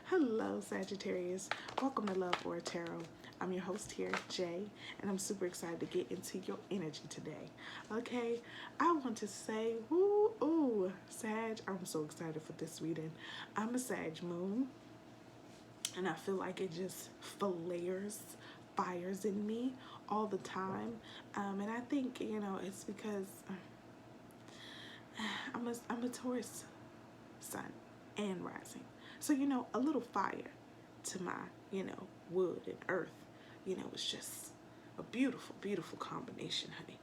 Hello, Sagittarius. Welcome to Love or Tarot. I'm your host here, Jay, and I'm super excited to get into your energy today. Okay, I want to say, ooh, Sag, I'm so excited for this reading. I'm a Sag moon, and I feel like it just fires in me all the time. And I think, it's because I'm a Taurus sun and rising. So, a little fire to my, wood and earth, it's just a beautiful, beautiful combination, honey.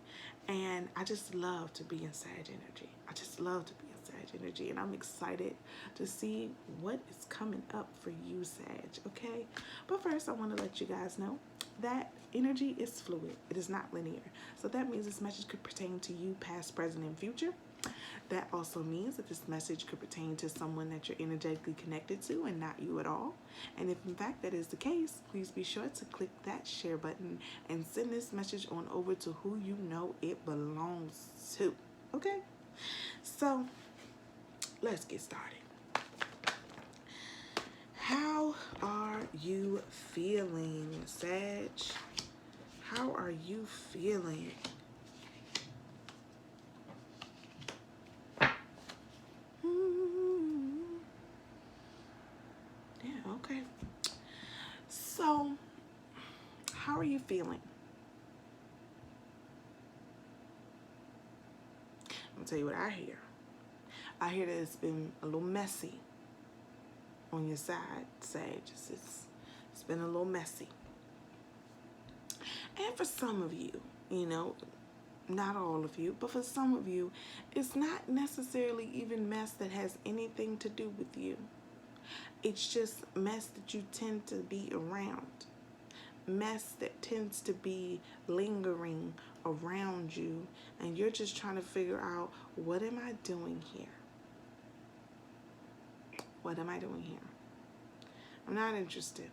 And I just love to be in Sag energy. I just love to be in Sag energy. And I'm excited to see what is coming up for you, Sag, okay? But first, I want to let you guys know that energy is fluid. It is not linear. So that means this message could pertain to you, past, present, and future. That also means that this message could pertain to someone that you're energetically connected to and not you at all. And if in fact that is the case, please be sure to click that share button and send this message on over to who you know it belongs to. Okay? So let's get started. How are you feeling, Sag? How are you feeling? Okay. So, how are you feeling? I'm gonna tell you what I hear. I hear that it's been a little messy on your side, Sag. It's been a little messy. And for some of you, not all of you, but for some of you, it's not necessarily even mess that has anything to do with you. It's just mess that you tend to be around. Mess that tends to be lingering around you, and you're just trying to figure out, what am I doing here? What am I doing here? I'm not interested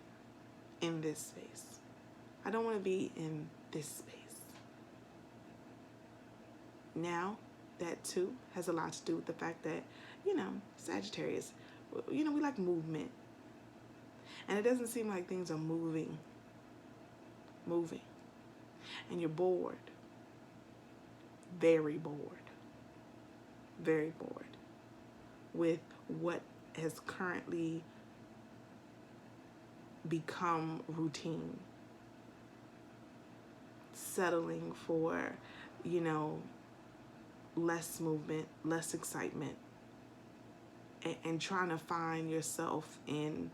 in this space. I don't want to be in this space. Now, that too has a lot to do with the fact that, Sagittarius, we like movement. And it doesn't seem like things are moving. And you're bored. Very bored. Very bored with what has currently become routine. Settling for, less movement, less excitement, and trying to find yourself in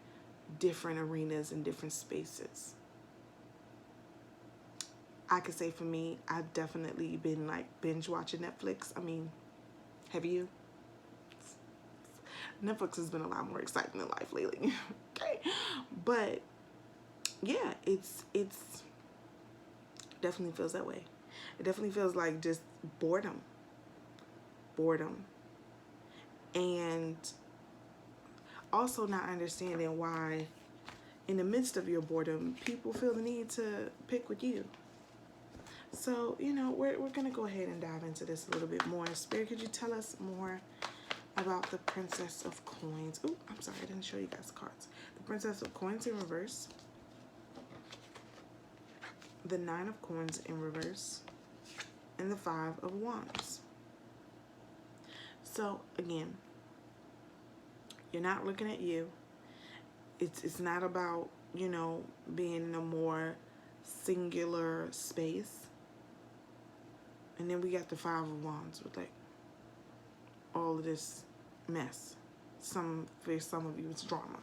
different arenas and different spaces. I could say for me, I've definitely been binge watching Netflix. I mean, have you? Netflix has been a lot more exciting in life lately. Okay. But yeah, it's definitely feels that way. It definitely feels like just boredom. And also not understanding why, in the midst of your boredom, people feel the need to pick with you. So, we're going to go ahead and dive into this a little bit more. Spirit, could you tell us more about the Princess of Coins? Oh, I'm sorry, I didn't show you guys cards. The Princess of Coins in reverse. The Nine of Coins in reverse. And the Five of Wands. So, again, you're not looking at you. It's not about, being in a more singular space. And then we got the Five of Wands with all of this mess. For some of you, it's drama.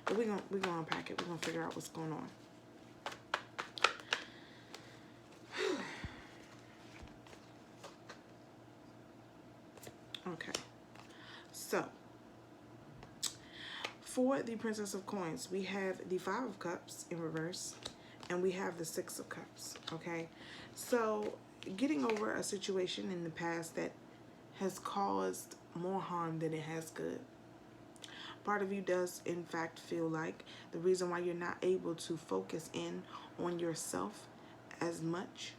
But we're gonna unpack it. We're gonna figure out what's going on. Okay. So, for the Princess of Coins, we have the Five of Cups in reverse, and we have the Six of Cups. Okay. So, getting over a situation in the past that has caused more harm than it has good. Part of you does, in fact, feel like the reason why you're not able to focus in on yourself as much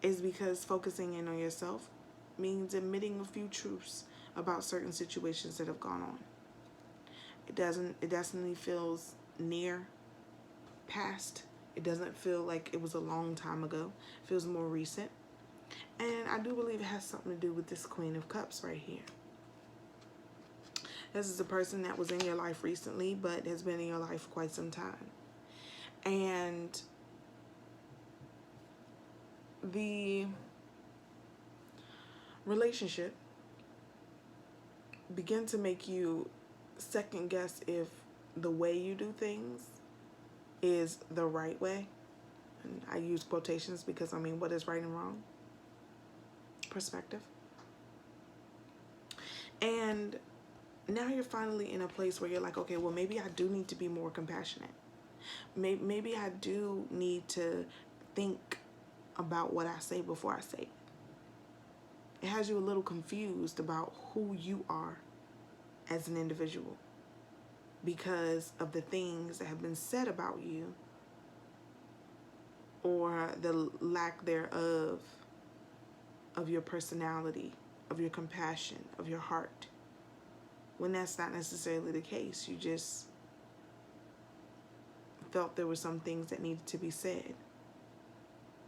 is because focusing in on yourself means admitting a few truths about certain situations that have gone on. It definitely feels near past. It doesn't feel like it was a long time ago. It feels more recent. And I do believe it has something to do with this Queen of Cups right here. This is a person that was in your life recently, but has been in your life for quite some time. And the relationship began to make you second guess if the way you do things is the right way. And I use quotations because, I mean, what is right and wrong? Perspective. And now you're finally in a place where you're like, okay, well, maybe I do need to be more compassionate. Maybe I do need to think about what I say before I say it. It has you a little confused about who you are as an individual because of the things that have been said about you or the lack thereof of your personality, of your compassion, of your heart. When that's not necessarily the case, you just felt there were some things that needed to be said.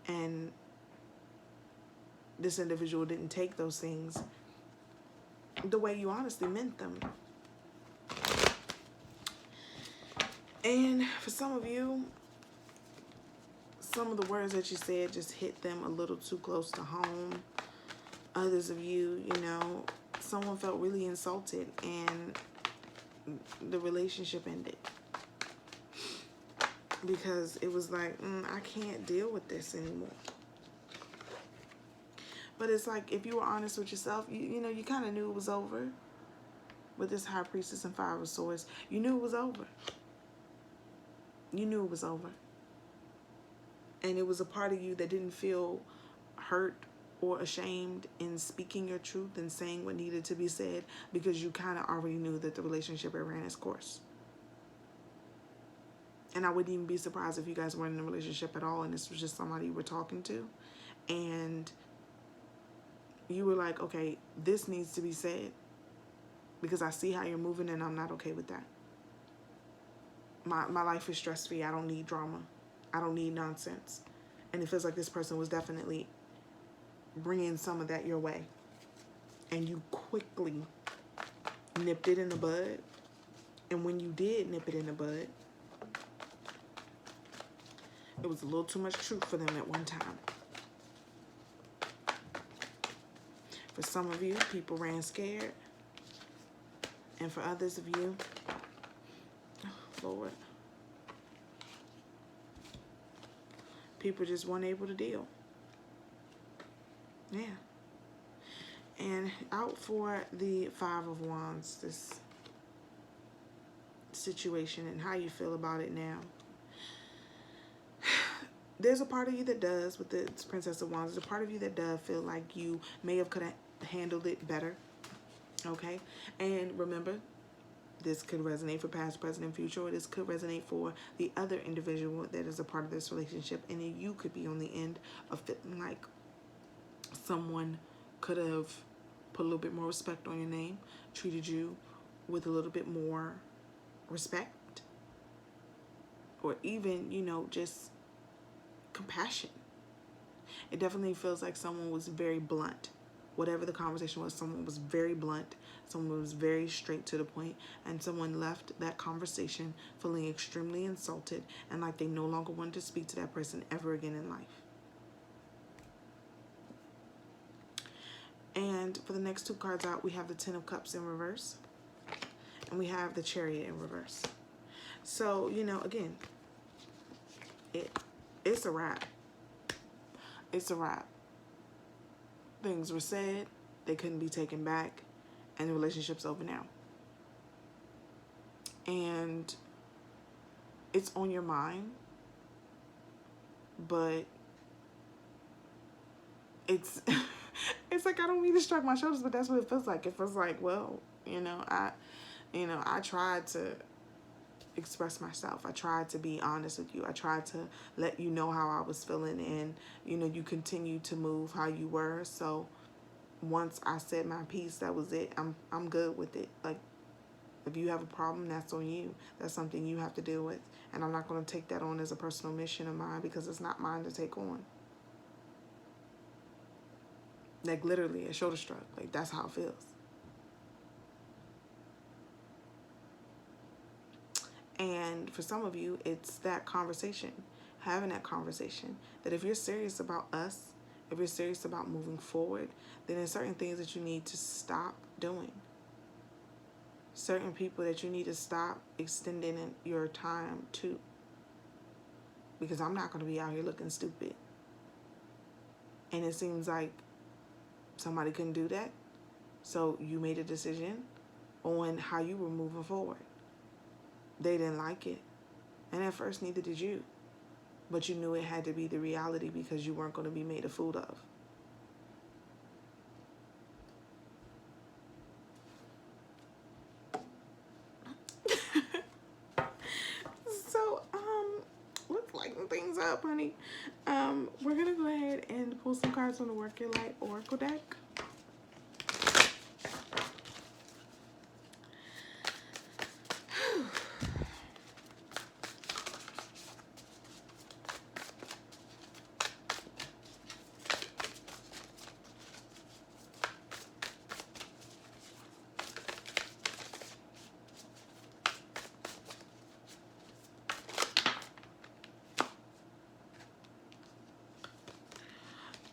And this individual didn't take those things the way you honestly meant them. And for some of you, some of the words that you said just hit them a little too close to home. Others of you, you know, someone felt really insulted and the relationship ended. Because it was like, I can't deal with this anymore. But it's like, if you were honest with yourself, you know, you kind of knew it was over. With this High Priestess and Five of Swords, you knew it was over. You knew it was over. And it was a part of you that didn't feel hurt or ashamed in speaking your truth and saying what needed to be said because you kind of already knew that the relationship had ran its course. And I wouldn't even be surprised if you guys weren't in a relationship at all and this was just somebody you were talking to. And you were like, okay, this needs to be said because I see how you're moving and I'm not okay with that. My life is stress-free. I don't need drama. I don't need nonsense. And it feels like this person was definitely bringing some of that your way. And you quickly nipped it in the bud. And when you did nip it in the bud, it was a little too much truth for them at one time. For some of you, people ran scared. And for others of you, oh, Lord, people just weren't able to deal. Yeah. And out for the Five of Wands, this situation and how you feel about it now. There's a part of you that does, with the Princess of Wands, there's a part of you that does feel like you may have could have handled it better. Okay? And remember, this could resonate for past, present, and future, or this could resonate for the other individual that is a part of this relationship. And then you could be on the end of feeling like someone could have put a little bit more respect on your name, treated you with a little bit more respect, or even, you know, just compassion. It definitely feels like someone was very blunt. Whatever the conversation was, someone was very blunt, someone was very straight to the point, and someone left that conversation feeling extremely insulted and like they no longer wanted to speak to that person ever again in life. And for the next two cards out, we have the Ten of Cups in reverse, and we have the Chariot in reverse. So, you know, again, it's a wrap. It's a wrap. Things were said, they couldn't be taken back, and the relationship's over now. And it's on your mind, but it's it's like, I don't mean to shrug my shoulders, but that's what it feels like. It feels like, well, I tried to express myself. I tried to be honest with you. I tried to let you know how I was feeling, and you continued to move how you were. So once I said my piece, that was it. I'm good with it. Like, If you have a problem, that's on you. That's something you have to deal with. And I'm not going to take that on as a personal mission of mine because it's not mine to take on. Like literally a shoulder shrug. Like that's how it feels. And for some of you, it's that conversation. Having that conversation. That if you're serious about us, if you're serious about moving forward, then there's certain things that you need to stop doing. Certain people that you need to stop extending your time to. Because I'm not going to be out here looking stupid. And it seems like somebody couldn't do that. So you made a decision on how you were moving forward. They didn't like it. And at first, neither did you. But you knew it had to be the reality because you weren't going to be made a fool of. So, let's lighten things up, honey. We're going to go ahead and pull some cards from the Work Your Light Oracle deck.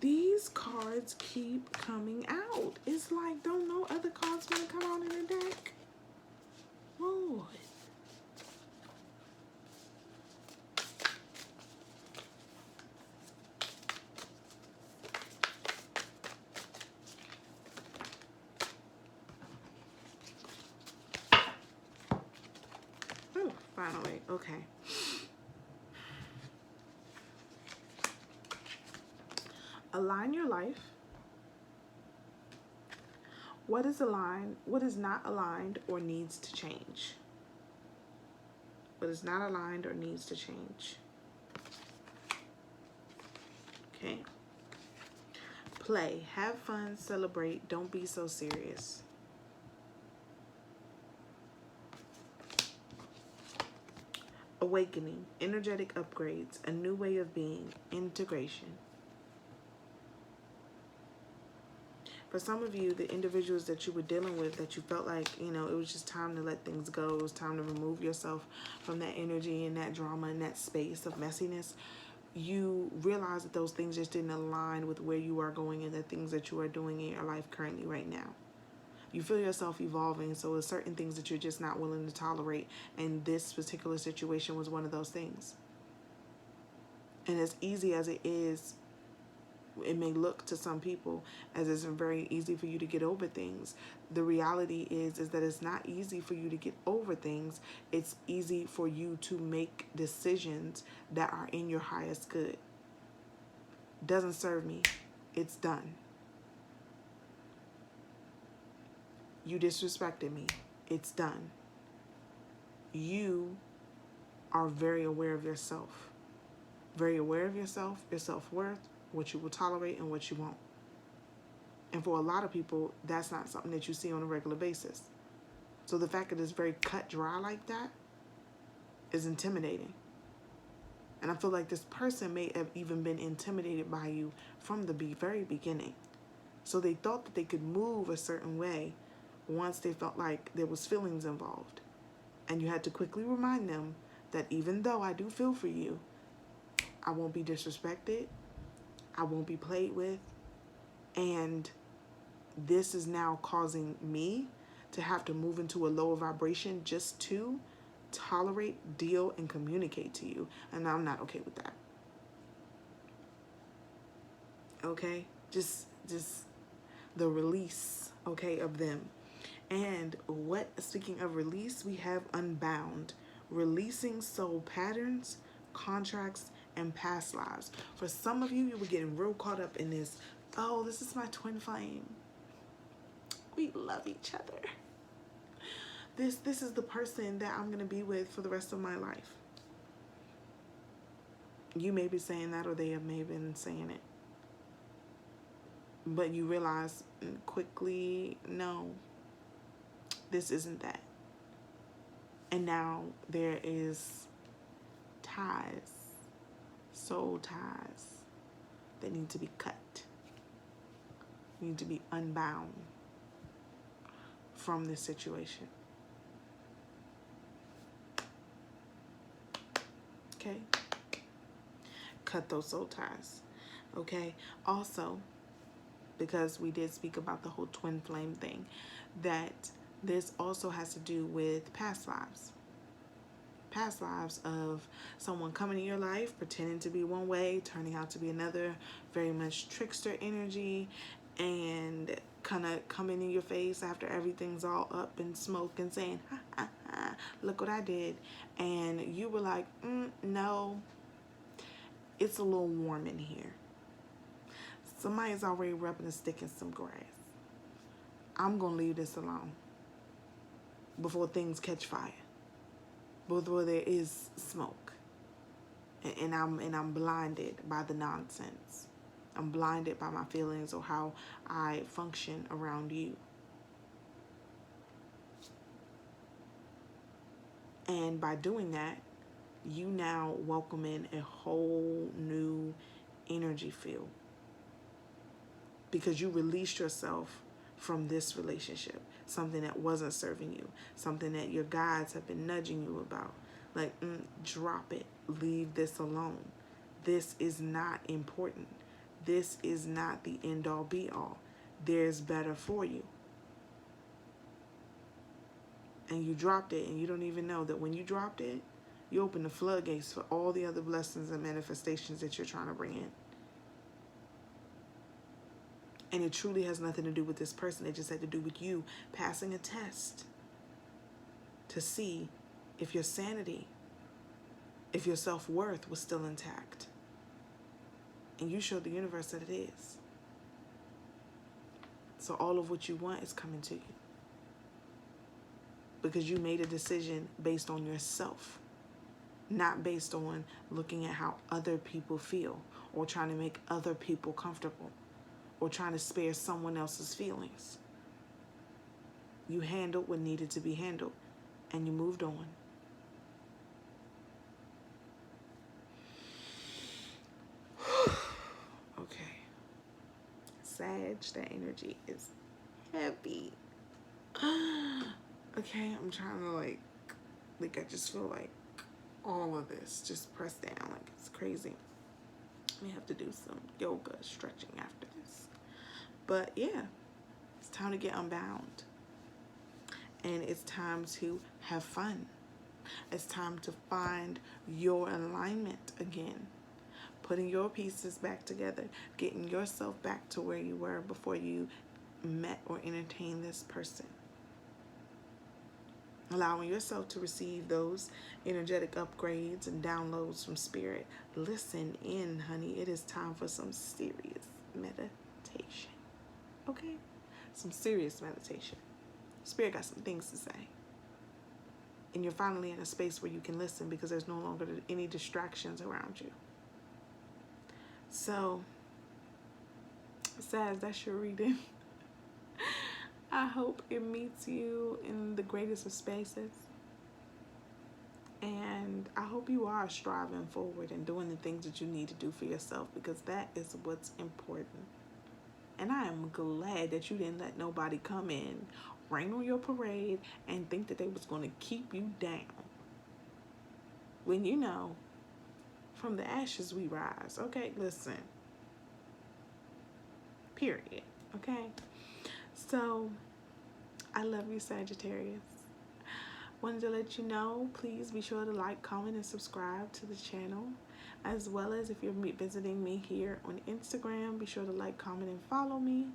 These cards keep coming out. It's like, don't no other cards want to come out in the deck? Lord. Oh, finally. Okay. Align your life. What is aligned? What is not aligned or needs to change? What is not aligned or needs to change? Okay. Play. Have fun. Celebrate. Don't be so serious. Awakening. Energetic upgrades. A new way of being. Integration. For some of you, the individuals that you were dealing with, that you felt like, you know, it was just time to let things go. It was time to remove yourself from that energy and that drama and that space of messiness. You realize that those things just didn't align with where you are going and the things that you are doing in your life currently right now. You feel yourself evolving, so there's certain things that you're just not willing to tolerate. And this particular situation was one of those things. And as easy as it is, it may look to some people as it's very easy for you to get over things. The reality is that it's not easy for you to get over things. It's easy for you to make decisions that are in your highest good. Doesn't serve me. It's done. You disrespected me. It's done. You are very aware of yourself. Very aware of yourself, your self-worth, what you will tolerate and what you won't. And for a lot of people, that's not something that you see on a regular basis. So the fact that it's very cut dry like that is intimidating. And I feel like this person may have even been intimidated by you from the very beginning. So they thought that they could move a certain way once they felt like there was feelings involved. And you had to quickly remind them that even though I do feel for you, I won't be disrespected. I won't be played with, and this is now causing me to have to move into a lower vibration just to tolerate, deal, and communicate to you, and I'm not okay with that. Okay? Just the release, okay, of them. And speaking of release, we have unbound, releasing soul patterns, contracts, and past lives. For some of you, you were getting real caught up in this. Oh, this is my twin flame. We love each other. This is the person that I'm going to be with for the rest of my life. You may be saying that, or they may have been saying it. But you realize quickly, no, this isn't that. And now there is ties, soul ties, that need to be cut, need to be unbound from this situation. Okay? Cut those soul ties. Okay? Also, because we did speak about the whole twin flame thing, that this also has to do with past lives. Past lives of someone coming in your life, pretending to be one way, turning out to be another, very much trickster energy, and kind of coming in your face after everything's all up in smoke and saying, ha, ha, ha, look what I did. And you were like, no, it's a little warm in here. Somebody's already rubbing a stick in some grass. I'm going to leave this alone before things catch fire. Before there is smoke. And I'm blinded by the nonsense. I'm blinded by my feelings or how I function around you. And by doing that, you now welcome in a whole new energy field. Because you released yourself from this relationship. Something that wasn't serving you. Something that your guides have been nudging you about. Like, drop it. Leave this alone. This is not important. This is not the end all be all. There's better for you. And you dropped it, and you don't even know that when you dropped it, you opened the floodgates for all the other blessings and manifestations that you're trying to bring in. And it truly has nothing to do with this person. It just had to do with you passing a test to see if your sanity, if your self-worth was still intact. And you showed the universe that it is. So all of what you want is coming to you. Because you made a decision based on yourself. Not based on looking at how other people feel or trying to make other people comfortable or trying to spare someone else's feelings. You handled what needed to be handled and you moved on. Okay. Sag, that energy is heavy. Okay, I'm trying to like I just feel like all of this just pressed down like it's crazy. We have to do some yoga stretching after this. But yeah, it's time to get unbound. And it's time to have fun. It's time to find your alignment again. Putting your pieces back together. Getting yourself back to where you were before you met or entertained this person. Allowing yourself to receive those energetic upgrades and downloads from spirit. Listen in, honey. It is time for some serious meditation. Okay? Some serious meditation. Spirit got some things to say. And you're finally in a space where you can listen because there's no longer any distractions around you. So, Saz, that's your reading. I hope it meets you in the greatest of spaces. And I hope you are striving forward and doing the things that you need to do for yourself because that is what's important. And I am glad that you didn't let nobody come in, rain on your parade, and think that they was going to keep you down. When you know, from the ashes we rise. Okay, listen. Period. Okay? So, I love you, Sagittarius. Wanted to let you know, please be sure to like, comment, and subscribe to the channel. As well as if you're visiting me here on Instagram, be sure to like, comment, and follow me.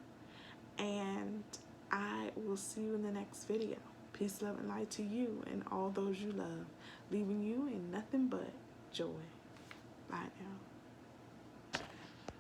And I will see you in the next video. Peace, love, and light to you and all those you love. Leaving you in nothing but joy. Bye now.